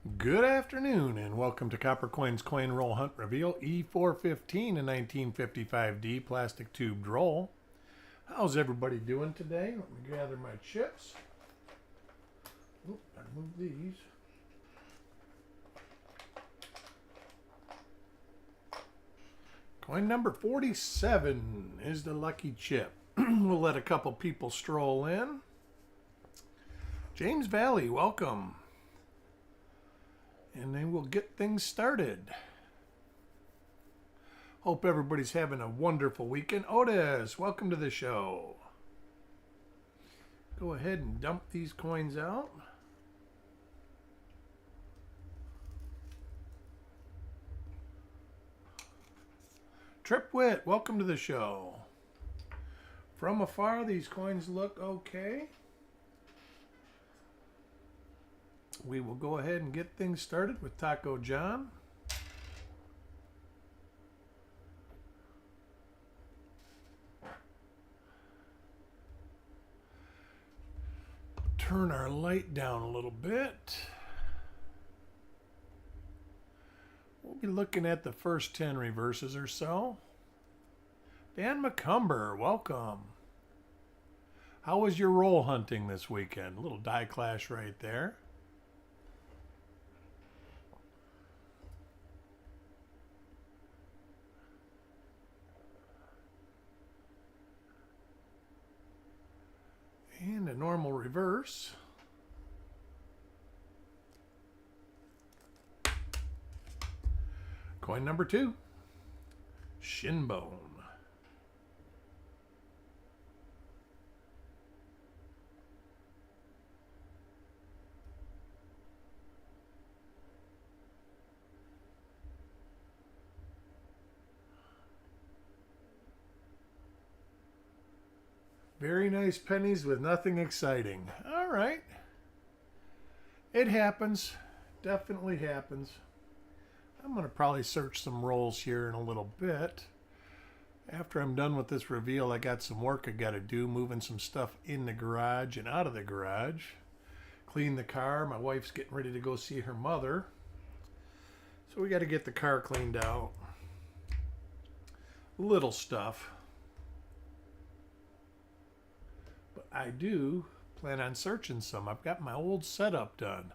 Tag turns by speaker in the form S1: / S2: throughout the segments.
S1: Good afternoon and welcome to Copper Coins Coin Roll Hunt Reveal E415 and 1955D plastic tubed roll. How's everybody doing today? Let me gather my chips. Oop, I move these. Coin number 47 is the lucky chip. We'll let a couple people stroll in. James Valley, welcome. And then we'll get things started. Hope everybody's having a wonderful weekend. Otis, welcome to the show. Go ahead and dump these coins out. Tripwit, welcome to the show. From afar, these coins look okay. We will go ahead and get things started with Taco John. Turn our light down a little bit. We'll be looking at the first 10 reverses or so. Dan McCumber, welcome. How was your roll hunting this weekend? A little die clash right there. And a normal reverse. Coin number 2, Shinbone. Very nice pennies with nothing exciting. All right. It happens. Definitely happens. I'm going to probably search some rolls here in a little bit. After I'm done with this reveal, I got some work I got to do, moving some stuff in the garage and out of the garage. Clean the car. My wife's getting ready to go see her mother. So we got to get the car cleaned out. Little stuff. But I do plan on searching some. I've got my old setup done.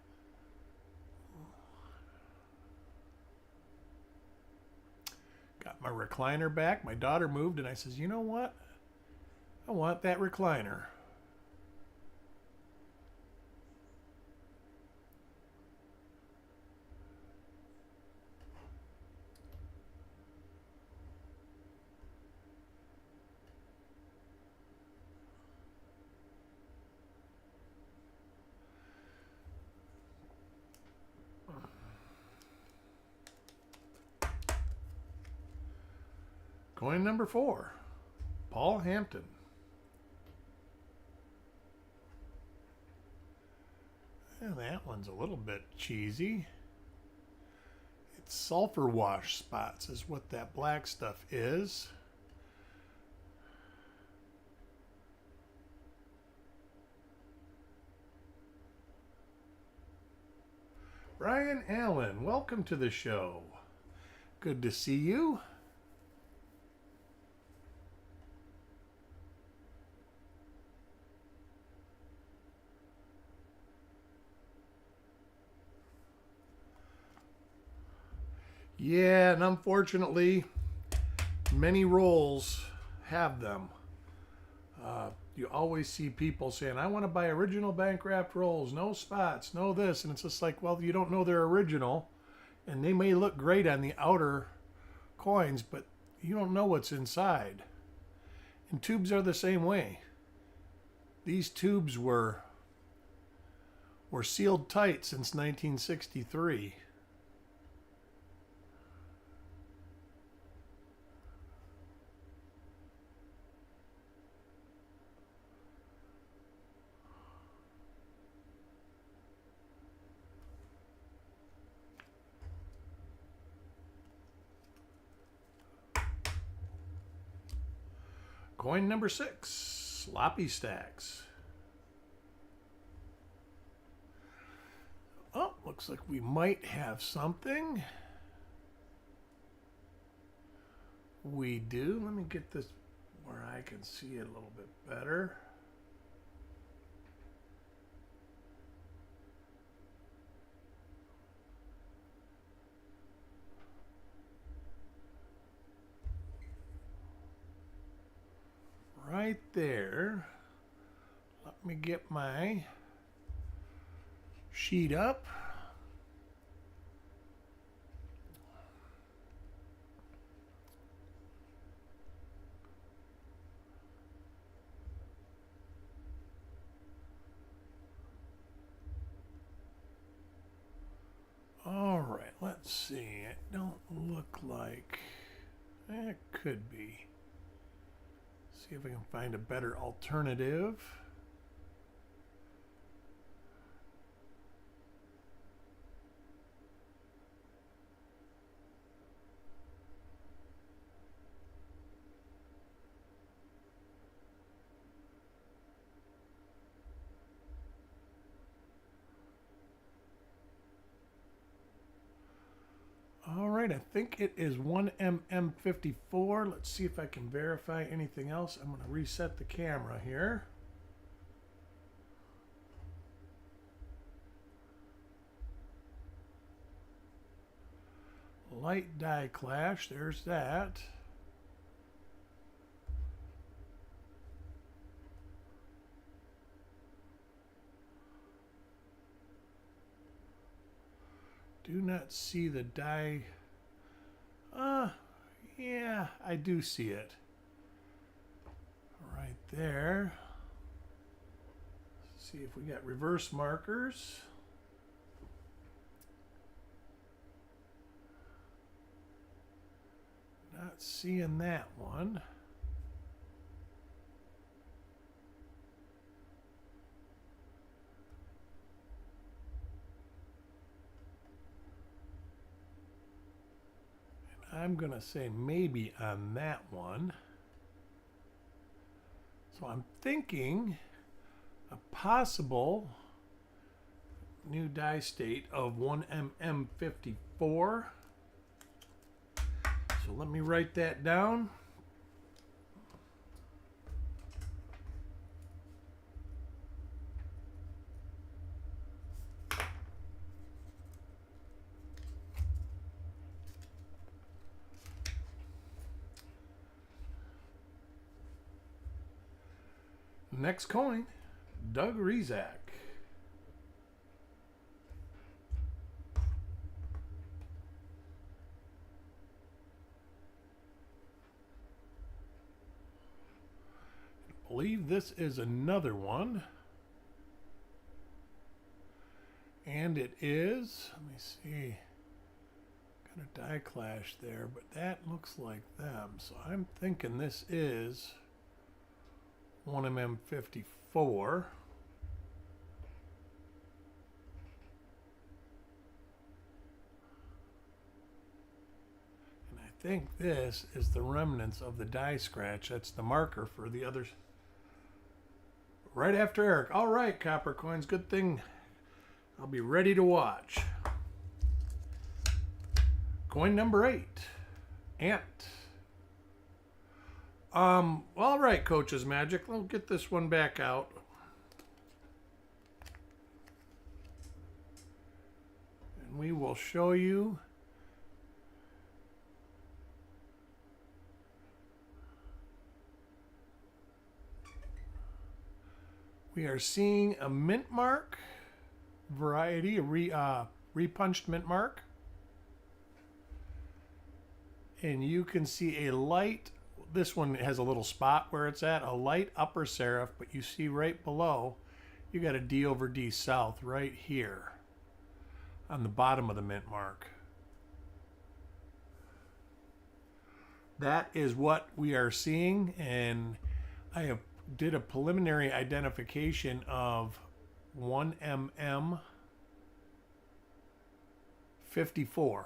S1: Got my recliner back. My daughter moved and I says, you know what? I want that recliner. Coin number 4, Paul Hampton. And that one's a little bit cheesy. It's sulfur wash spots is what that black stuff is. Brian Allen, welcome to the show. Good to see you. Yeah, and unfortunately, many rolls have them. You always see people saying, I want to buy original bank wrapped rolls, no spots, no this. And it's just like, well, you don't know they're original. And they may look great on the outer coins, but you don't know what's inside. And tubes are the same way. These tubes were sealed tight since 1963. Coin number 6, Sloppy Stacks. Looks like we might have something. We do. Let me get this where I can see it a little bit better. Right there. Let me get my sheet up. All right, let's see. It don't look like it could be. See if we can find a better alternative. All right, I think it is 1mm54. Let's see if I can verify anything else. I'm going to reset the camera here. Light die clash, there's that. Do not see the die. Yeah, I do see it. Right there. Let's see if we got reverse markers. Not seeing that one. I'm going to say maybe on that one. So I'm thinking a possible new die state of 1mm54. So let me write that down. Next coin, Doug Rezak. I believe this is another one. And it is, let me see, got a die clash there, but that looks like them. So I'm thinking this is 1mm54. And I think this is the remnants of the die scratch. That's the marker for the others. Right after Eric. All right, Copper Coins. Good thing I'll be ready to watch. Coin number 8. Ant. All right, Coach's Magic. We'll get this one back out. And we will show you we are seeing a mint mark variety, a repunched mint mark. And you can see a light. This one has a little spot where it's at, a light upper serif, but you see right below, you got a D over D south right here on the bottom of the mint mark. That is what we are seeing, and I have did a preliminary identification of 1mm54.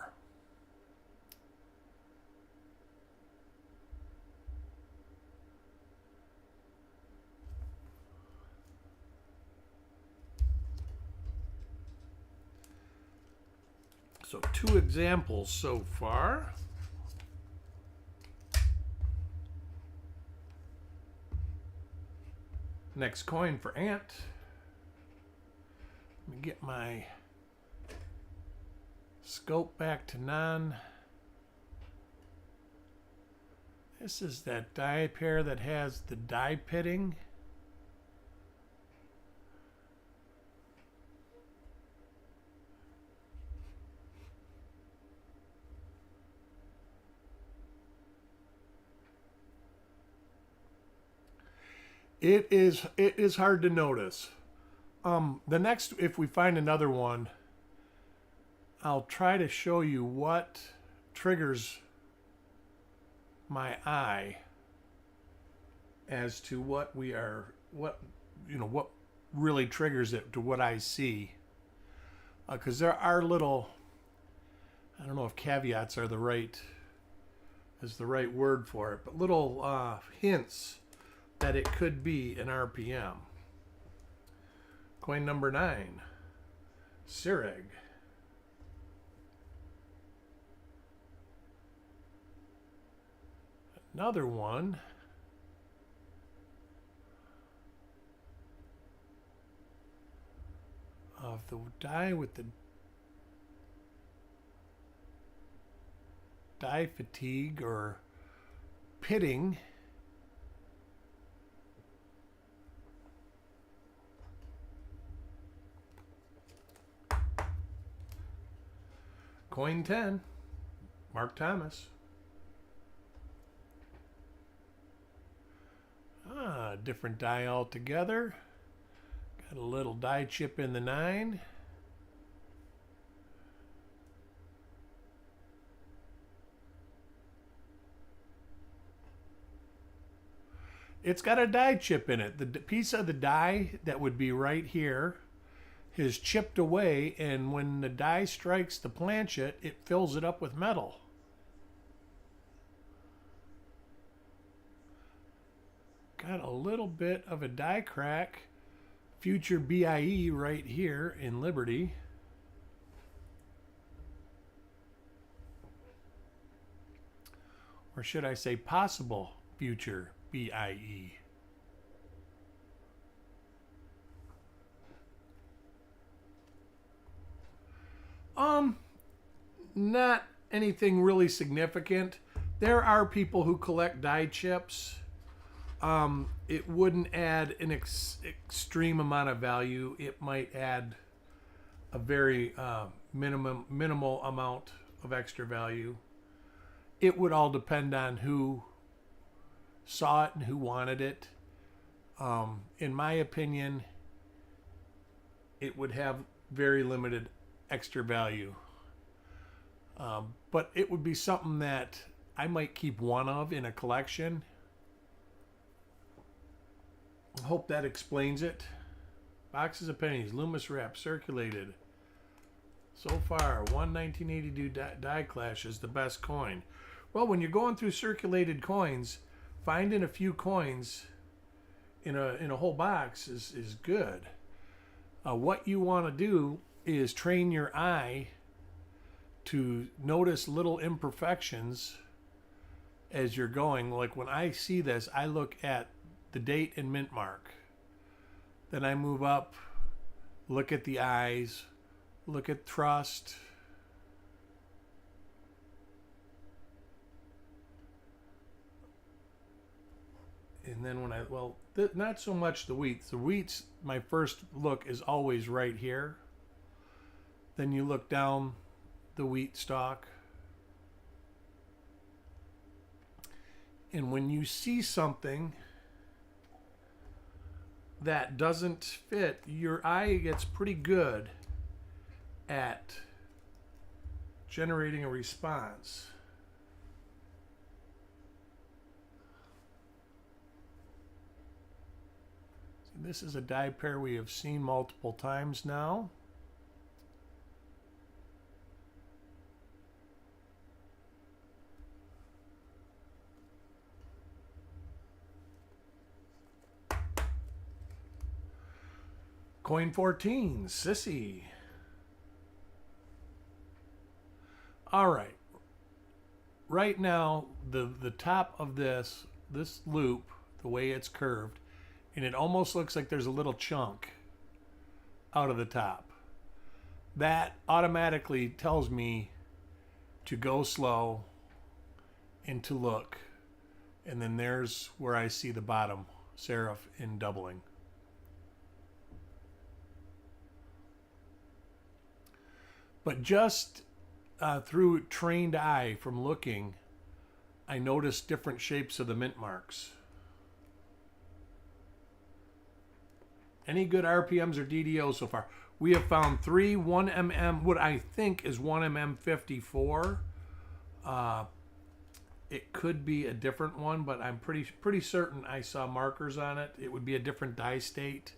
S1: So 2 examples so far. Next coin for Ant. Let me get my scope back to none. This is that die pair that has the die pitting. It is hard to notice. The next, if we find another one, I'll try to show you what triggers my eye as to what really triggers it to what I see. Because there are little, I don't know if caveats are the right word for it, but little hints that it could be an RPM. Coin number 9, Sireg. Another one. Of the die with the die fatigue or pitting. Coin 10, Mark Thomas. Different die altogether. Got a little die chip in the 9. It's got a die chip in it. The piece of the die that would be right here is chipped away, and when the die strikes the planchet, it fills it up with metal. Got a little bit of a die crack. Future BIE right here in Liberty. Or should I say possible future BIE. Not anything really significant. There are people who collect die chips. It wouldn't add an extreme amount of value. It might add a very minimal amount of extra value. It would all depend on who saw it and who wanted it. In my opinion, it would have very limited extra value. But it would be something that I might keep one of in a collection. I hope that explains it. Boxes of pennies, Loomis wrap, circulated. So far, 1982 die clash is the best coin. Well, when you're going through circulated coins, finding a few coins in a whole box is good. What you want to do is train your eye to notice little imperfections as you're going. Like when I see this, I look at the date and mint mark. Then I move up, look at the eyes, look at thrust. And then when not so much the wheat. The wheat's, my first look is always right here. Then you look down the wheat stalk. And when you see something that doesn't fit, your eye gets pretty good at generating a response. This is a die pair we have seen multiple times now. Coin 14, Sissy. All right. Right now, the top of this loop, the way it's curved, and it almost looks like there's a little chunk out of the top. That automatically tells me to go slow and to look. And then there's where I see the bottom serif in doubling. But just through trained eye from looking, I noticed different shapes of the mint marks. Any good RPMs or DDOs so far? We have found 3 1mm, what I think is 1mm54. It could be a different one, but I'm pretty certain I saw markers on it. It would be a different die state.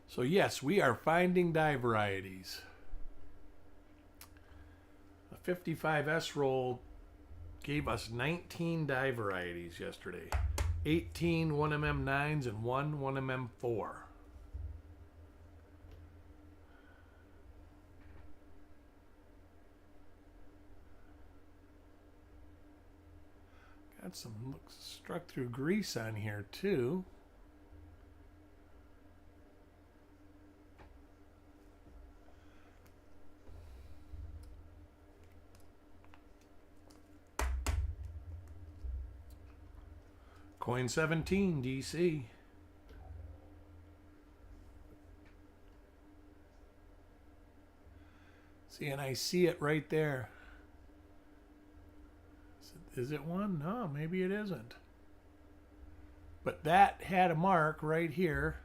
S1: So yes, we are finding die varieties. The 55S roll gave us 19 die varieties yesterday. 18 1mm9s and 1 1mm4. Got some looks struck through grease on here too. Coin 17, DC. See, and I see it right there. Is it one? No, maybe it isn't. But that had a mark right here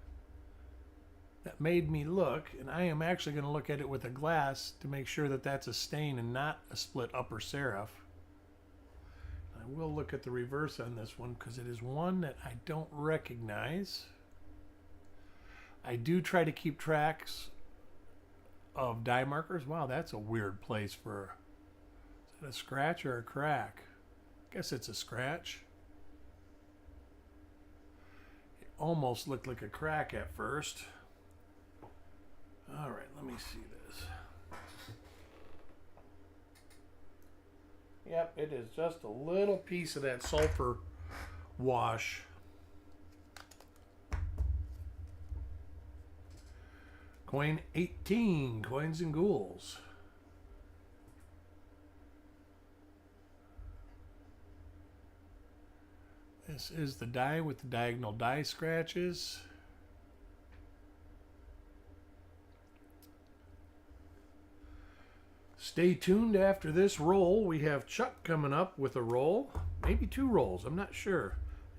S1: that made me look, and I am actually going to look at it with a glass to make sure that that's a stain and not a split upper serif. I will look at the reverse on this one because it is one that I don't recognize. I do try to keep tracks of die markers. Wow, that's a weird place for... Is that a scratch or a crack? I guess it's a scratch. It almost looked like a crack at first. All right, let me see this. Yep, it is just a little piece of that sulfur wash. Coin 18, coins and ghouls. This is the die with the diagonal die scratches. Stay tuned after this roll. We have Chuck coming up with a roll. Maybe 2 rolls. I'm not sure.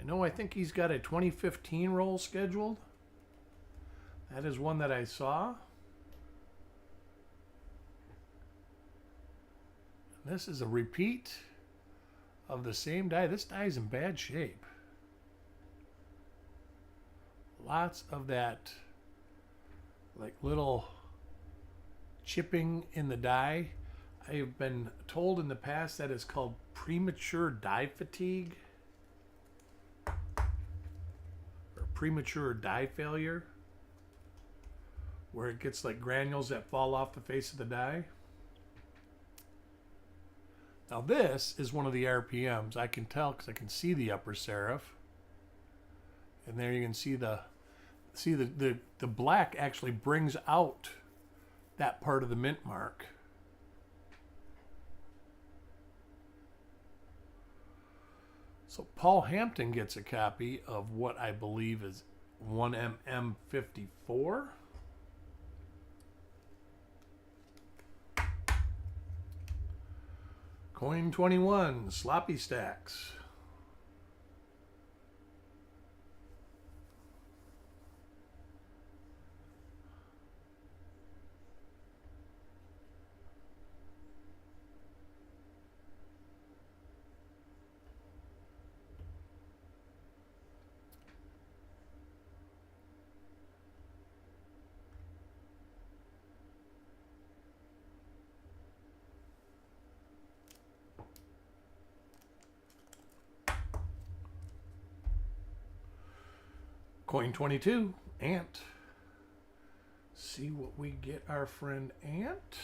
S1: I think he's got a 2015 roll scheduled. That is one that I saw. This is a repeat of the same die. This die is in bad shape. Lots of that like little chipping in the die. I have been told in the past that is called premature die fatigue or premature die failure, where it gets like granules that fall off the face of the die. Now this is one of the RPMs. I can tell because I can see the upper serif, and there you can see the black actually brings out that part of the mint mark. So Paul Hampton gets a copy of what I believe is 1mm54. Coin 21, sloppy stacks. Coin 22, Ant. See what we get our friend Ant.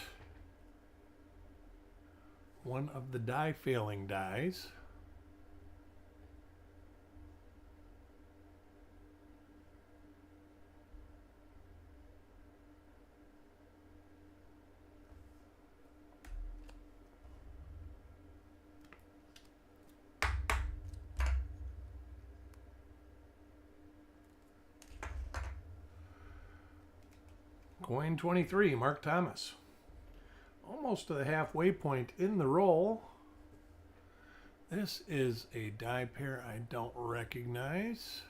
S1: One of the die failing dies. Coin 23, Mark Thomas. Almost to the halfway point in the roll. This is a die pair I don't recognize.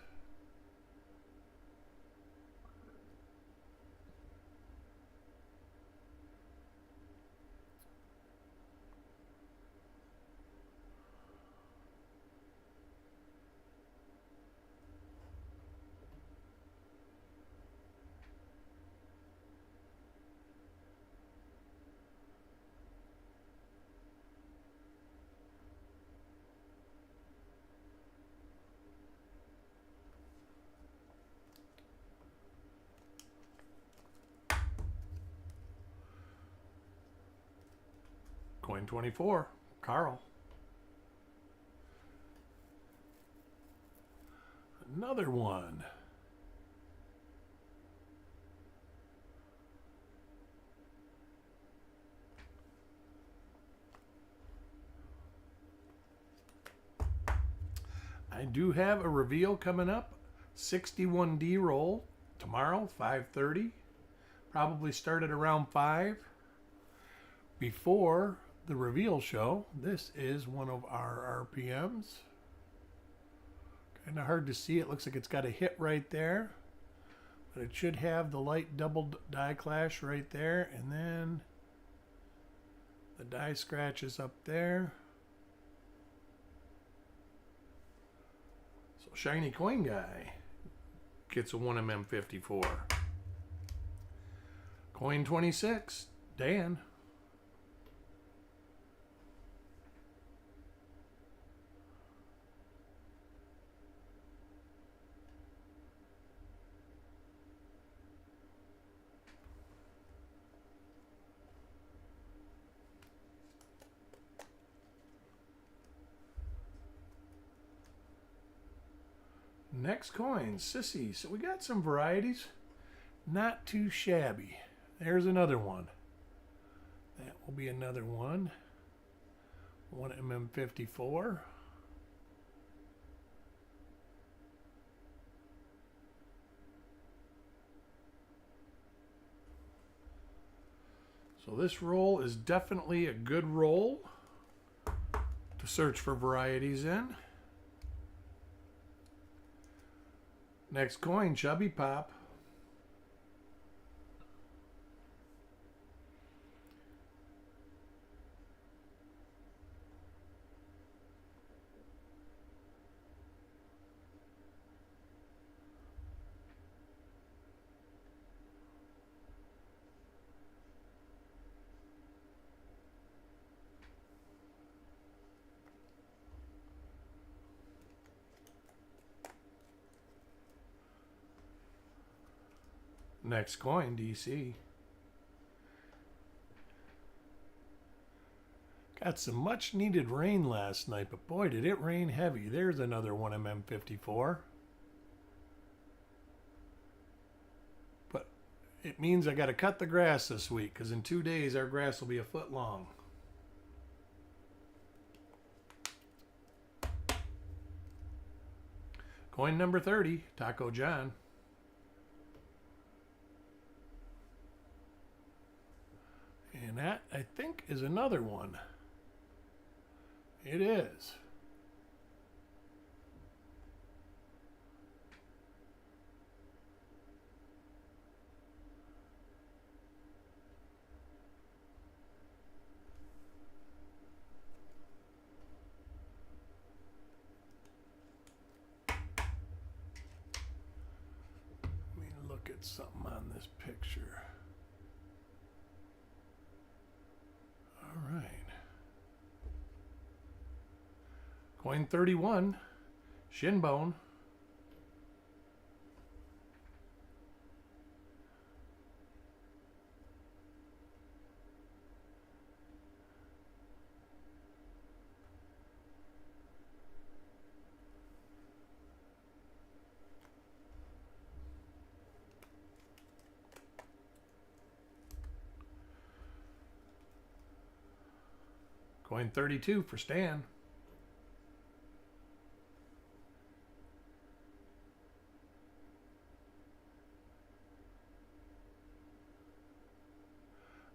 S1: Coin 24, Carl. Another one. I do have a reveal coming up. 61D roll tomorrow, 5:30. Probably start at around 5. Before the reveal show, this is one of our RPMs. Kind of hard to see. It looks like it's got a hit right there. But it should have the light double die clash right there. And then the die scratches up there. So Shiny Coin Guy gets a 1mm54. Coin 26, Dan. Next coin, Sissy. So we got some varieties. Not too shabby. There's another one. That will be another one. 1mm54. So this roll is definitely a good roll to search for varieties in. Next coin, Chubby Pop. Next coin, DC. Got some much needed rain last night, but boy, did it rain heavy. There's another 1mm54. But it means I got to cut the grass this week, because in 2 days our grass will be a foot long. Coin number 30, Taco John. And that, I think, is another one. It is. Let me look at something on this picture. All right. Coin 31, Shinbone. Coin 32 for Stan.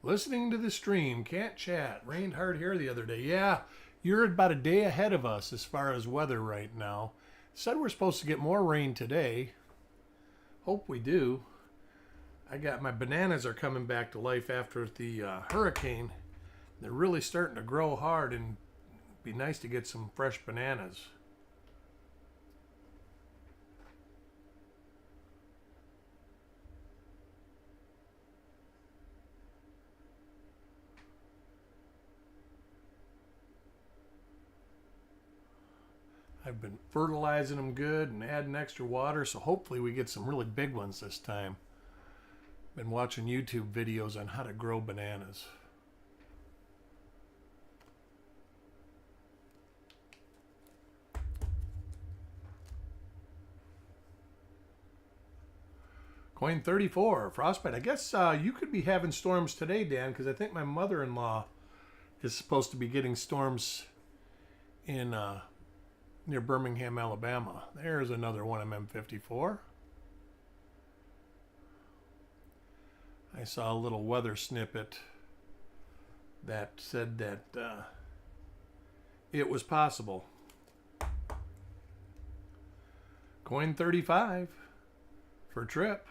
S1: Listening to the stream, can't chat. Rained hard here the other day. Yeah, you're about a day ahead of us as far as weather right now. Said we're supposed to get more rain today. Hope we do. I got my bananas are coming back to life after the hurricane. They're really starting to grow hard, and it'd be nice to get some fresh bananas. I've been fertilizing them good and adding extra water, so hopefully we get some really big ones this time. Been watching YouTube videos on how to grow bananas. Coin 34, frostbite. I guess you could be having storms today, Dan, because I think my mother-in-law is supposed to be getting storms in near Birmingham, Alabama. There's another 1mm54. I saw a little weather snippet that said that it was possible. Coin 35 for Trip.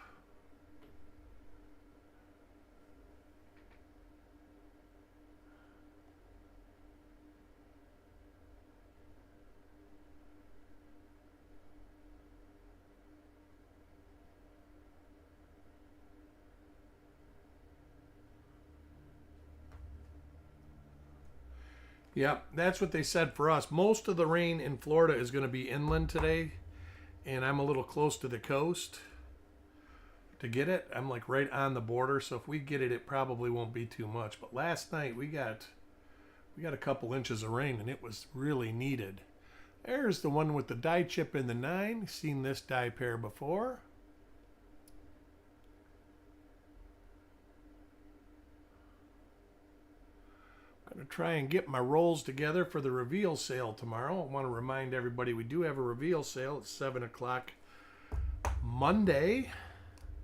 S1: Yep, that's what they said for us. Most of the rain in Florida is going to be inland today, and I'm a little close to the coast to get it. I'm like right on the border, so if we get it, it probably won't be too much. But last night we got a couple inches of rain, and it was really needed. There's the one with the die chip in the 9. Seen this die pair before. Going to try and get my rolls together for the reveal sale tomorrow. I want to remind everybody we do have a reveal sale at 7 o'clock Monday.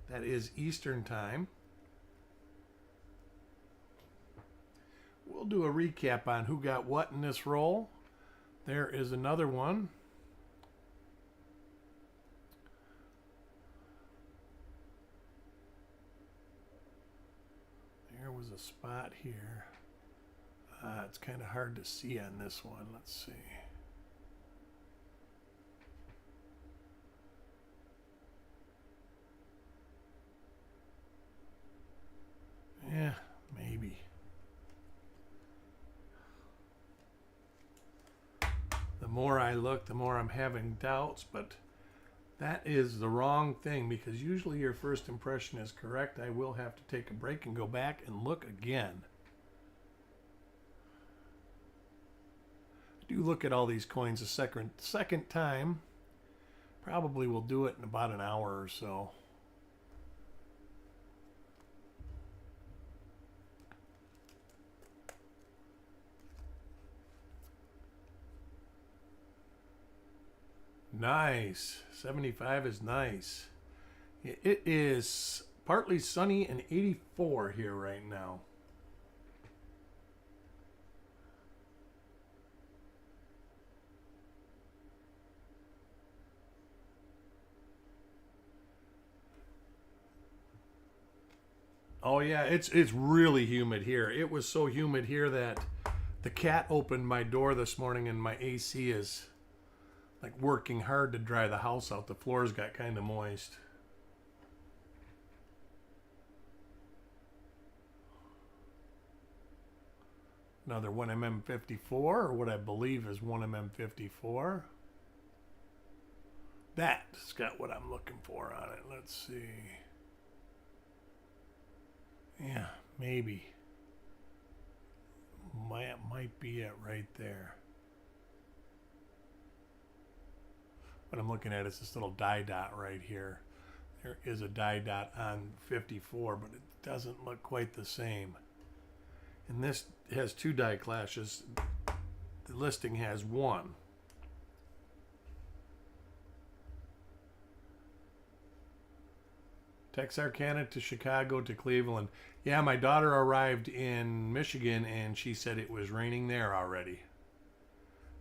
S1: That is Eastern time. We'll do a recap on who got what in this roll. There is another one. There was a spot here. It's kind of hard to see on this one. Let's see. Yeah, maybe. The more I look, the more I'm having doubts, but that is the wrong thing, because usually your first impression is correct. I will have to take a break and go back and look again. Do look at all these coins a second time. Probably will do it in about an hour or so. Nice. 75 is nice. It is partly sunny and 84 here right now. Oh yeah, it's really humid here. It was so humid here that the cat opened my door this morning and my AC is like working hard to dry the house out. The floors got kind of moist. Another 1mm54, or what I believe is 1mm54. That's got what I'm looking for on it. Let's see. Yeah, maybe. Might be it right there. What I'm looking at is this little die dot right here. There is a die dot on 54, but it doesn't look quite the same. And this has two die clashes. the listing has 1. Texarkana to Chicago to Cleveland. Yeah, my daughter arrived in Michigan and she said it was raining there already.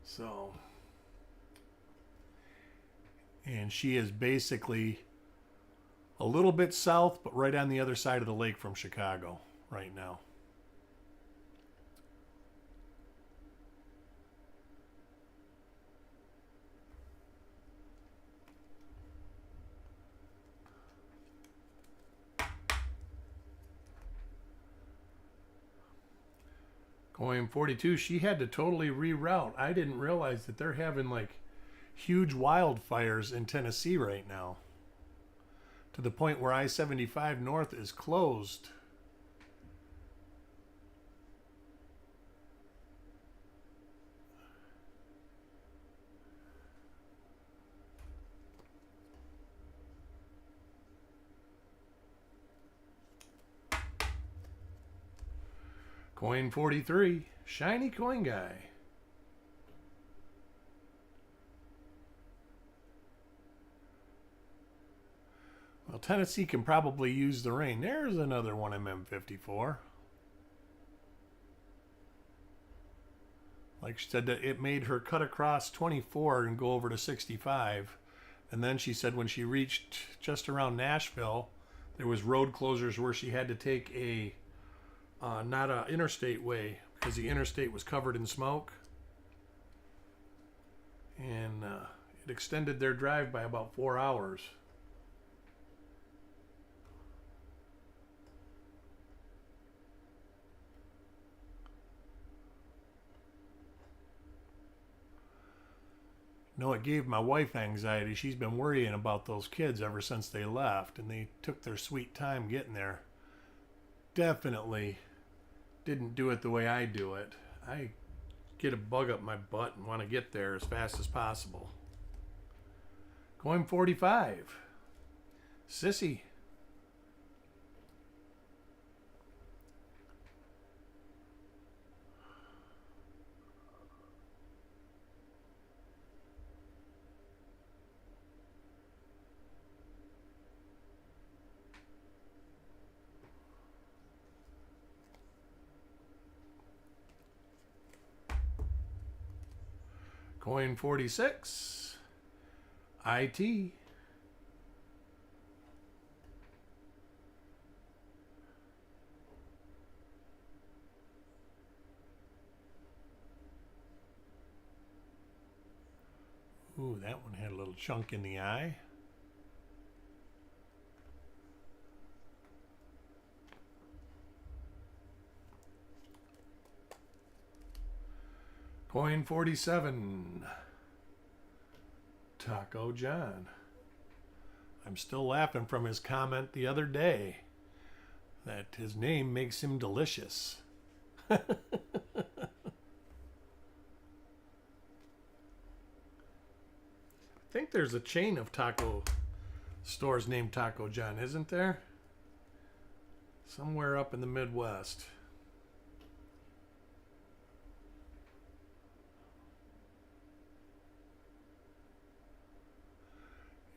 S1: So, and she is basically a little bit south, but right on the other side of the lake from Chicago right now. Going 42, she had to totally reroute. I didn't realize that they're having like huge wildfires in Tennessee right now, to the point where I-75 North is closed. Coin 43, shiny coin guy. Well, Tennessee can probably use the rain. There's another 1mm54. Like she said, that it made her cut across 24 and go over to 65. And then she said when she reached just around Nashville, there was road closures where she had to take a not an interstate way because the interstate was covered in smoke. And it extended their drive by about 4 hours. No, it gave my wife anxiety. She's been worrying about those kids ever since they left, and they took their sweet time getting there. Definitely didn't do it the way I do it. I get a bug up my butt and want to get there as fast as possible. Going 45. Sissy. Coin 46. IT. Ooh, that one had a little chunk in the eye. Coin 47. Taco John. I'm still laughing from his comment the other day that his name makes him delicious. I think there's a chain of taco stores named Taco John, isn't there? Somewhere up in the Midwest.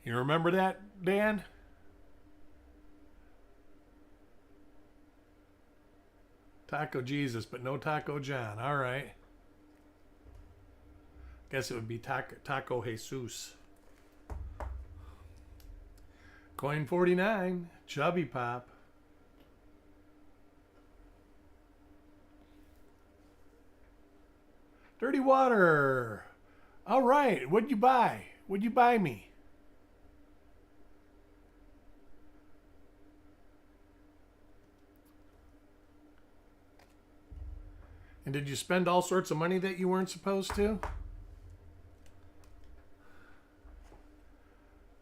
S1: You remember that, Dan? Taco Jesus, but no Taco John. All right. Guess it would be Taco Jesus. Coin 49. Chubby Pop. Dirty Water. All right. What'd you buy? What'd you buy me? And did you spend all sorts of money that you weren't supposed to?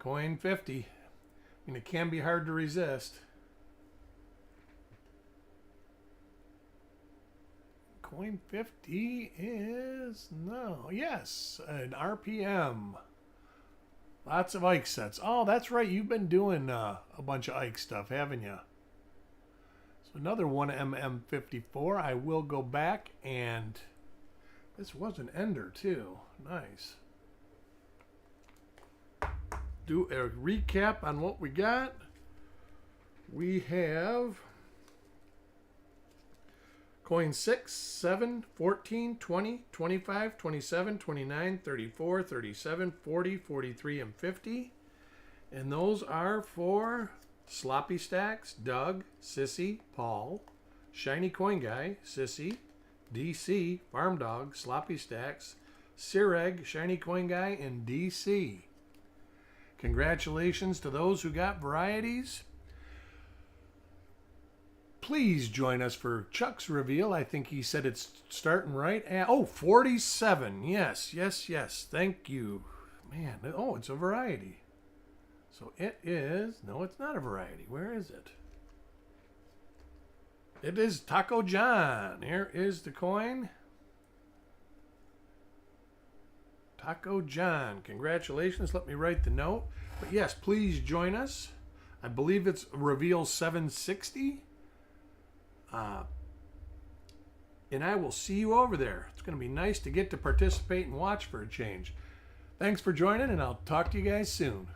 S1: Coin 50. I mean, it can be hard to resist. Coin 50 is, no, yes, an RPM. Lots of Ike sets. Oh, that's right. You've been doing a bunch of Ike stuff, haven't you? So another 1mm54. I will go back and This was an ender too. Nice. Do a recap on what we got. We have coin 6, 7, 14, 20, 25, 27, 29, 34, 37, 40, 43, and 50. And those are for Sloppy Stacks, Doug, Sissy, Paul, Shiny Coin Guy, Sissy, DC, Farm Dog, Sloppy Stacks, Sireg, Shiny Coin Guy, and DC. Congratulations to those who got varieties. Please join us for Chuck's reveal. I think he said it's starting right at, 47. Yes, yes, yes. Thank you. Man, oh, it's a variety. So it is, no, it's not a variety. Where is it? It is Taco John. Here is the coin. Taco John. Congratulations. Let me write the note. But yes, please join us. I believe it's reveal 760. And I will see you over there. It's going to be nice to get to participate and watch for a change. Thanks for joining, and I'll talk to you guys soon.